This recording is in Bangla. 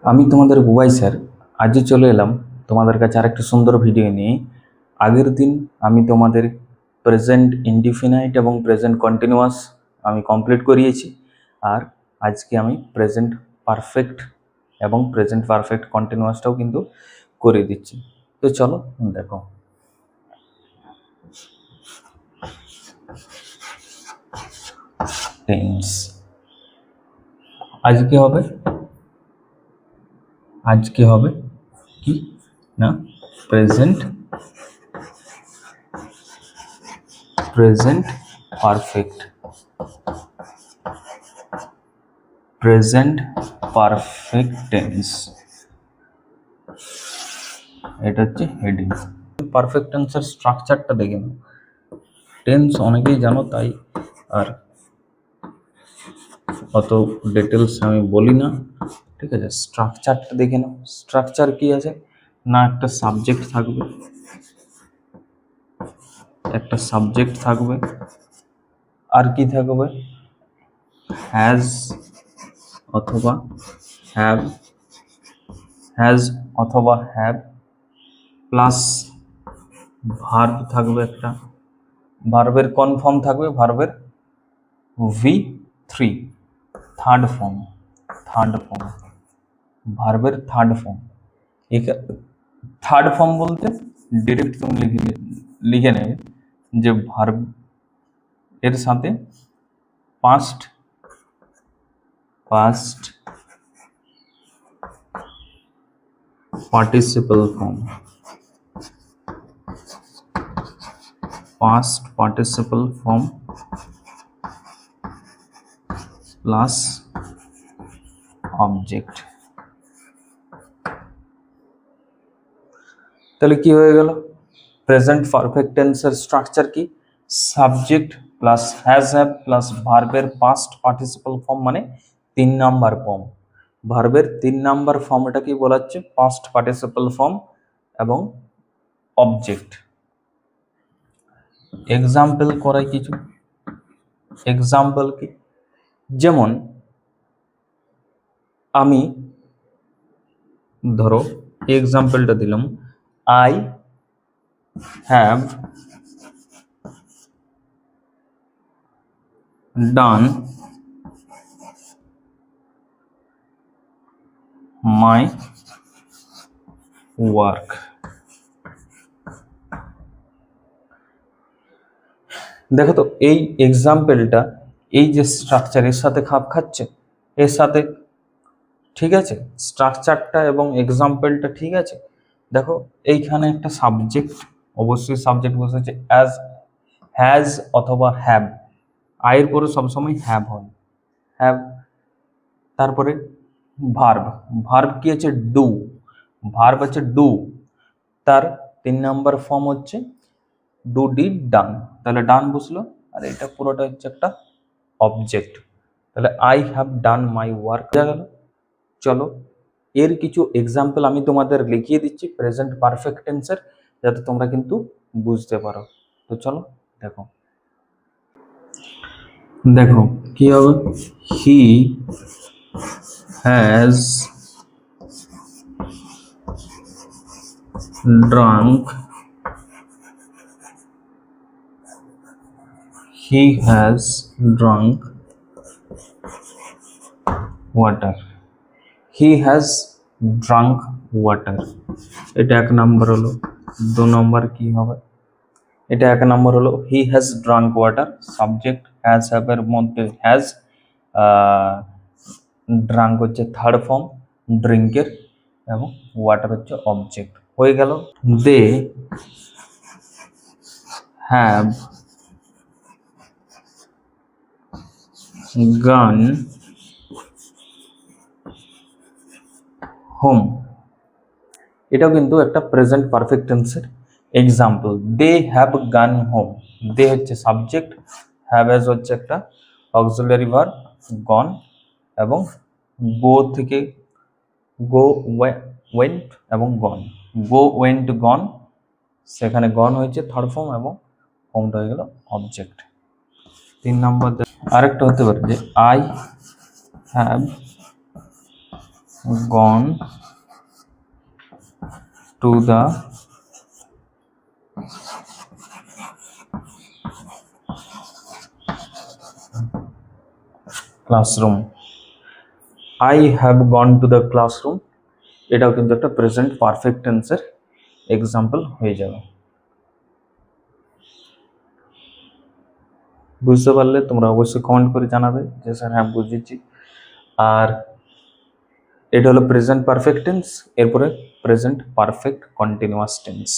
আমি তোমাদের বুবাই স্যার। আজই চলে এলাম তোমাদের কাছে আরেকটি সুন্দর ভিডিও নিয়ে। আগের দিন আমি তোমাদের প্রেজেন্ট ইনডিফিনাইট এবং প্রেজেন্ট কন্টিনিউয়াস আমি কমপ্লিট করিয়েছি, আর আজকে আমি প্রেজেন্ট পারফেক্ট এবং প্রেজেন্ট পারফেক্ট কন্টিনিউয়াসটাও কিন্তু করে দিচ্ছি। তো চলো দেখো। টেন্স আজকে হবে কি না প্রেজেন্ট পারফেক্ট টেন্স। এটা হচ্ছে হেডিং। পারফেক্ট টেন্সের স্ট্রাকচারটা দেখে নাও। টেন্স অনেকেই জানো, তাই আর অত ডিটেলস আমি বলি না, ঠিক আছে। স্ট্রাকচারটা দেখে নাও। স্ট্রাকচার কি আছে না, একটা সাবজেক্ট থাকবে, আর কি থাকবে, হ্যাজ অথবা হ্যাভ প্লাস ভার্ব থাকবে, একটা ভার্বের কোন ফর্ম থাকবে, ভার্বের V3 থার্ড ফর্ম, ভার্বের থার্ড ফর্ম। থার্ড ফর্ম বলতে ডিরেক্ট তুমি লিখে নেবে যে ভার্ব এর সাথে past participle form, plus object. তাহলে কি হয়ে গেল? প্রেজেন্ট পারফেক্ট টেন্সের স্ট্রাকচার কি? Subject plus has have plus ভার্বের পাস্ট পার্টিসিপল ফর্ম, মানে 3 নাম্বার ফর্ম। ভার্বের 3 নাম্বার ফর্মটা কি বলা হচ্ছে? পাস্ট পার্টিসিপল ফর্ম এবং অবজেক্ট। এক্সাম্পল করাই কিছু। এক্সাম্পল কি? যেমন আমি ধরো এক্সাম্পলটা দিলাম, I have done my work. দেখো তো এই এক্সাম্পলটা, এই যে স্ট্রাকচার এর সাথে খাপ খাচ্ছে, এর সাথে ঠিক আছে, স্ট্রাকচারটা এবং এক্সাম্পলটা ঠিক আছে। দেখো এইখানে একটা সাবজেক্ট, অবশ্যই সাবজেক্ট বসেছে হ্যাজ অথবা হ্যাভ। আয়ের পরে সবসময় হ্যাভ হয়, হ্যাভ। তারপরে ভার্ব কি আছে? ডু। ভার্ব আছে ডু, তার 3 নাম্বার ফর্ম হচ্ছে ডু ডিড ডান, তাহলে ডান বসলো, আর এটা পুরোটা হচ্ছে একটা অবজেক্ট। তাহলে I have done my work হয়ে গেল। চলো এর কিছু এক্সাম্পল আমি তোমাদের লিখিয়ে দিচ্ছি প্রেজেন্ট পারফেক্ট টেন্সের, যাতে তোমরা কিন্তু বুঝতে পারো। তো চলো দেখো কি হবে। He has drunk water. He has drunk water. এটা 1 নাম্বার হলো। 2 নাম্বার কি হবে? এটা 1 নাম্বার হলো he has drunk water, subject has have এর মধ্যে হ্যাজ, ড্রাঙ্ক হচ্ছে থার্ড ফর্ম ড্রিঙ্কের, এবং ওয়াটার হচ্ছে অবজেক্ট। হয়ে গেল। They have gone home. এটাও কিন্তু একটা প্রেজেন্ট পারফেক্ট টেন্সের example. They have gone home, they হচ্ছে সাবজেক্ট, হ্যাভ এজ হচ্ছে একটা অক্সিলারি ভার্ব গন, এবং গো থেকে গো ওয়েন্ট এবং গন, গো ওয়েন্ট গন, সেখানে গন হয়েছে থার্ড ফর্ম এবং হোমটা হয়ে গেল অবজেক্ট। 3 নম্বর আরেকটা হতে পারে যে I have gone to the classroom. I have gone to the classroom, এটাও কিন্তু একটা প্রেজেন্ট পারফেক্ট টেন্সের এক্সাম্পল হয়ে যাবে। বুঝতে পারলে তোমরা অবশ্যই কমেন্ট করে জানাবে যে স্যার হ্যাঁ বুঝেছি। আর এটা হলো প্রেজেন্ট পারফেক্ট টেন্স, এরপরে প্রেজেন্ট পারফেক্ট কন্টিনিউয়াস টেন্স।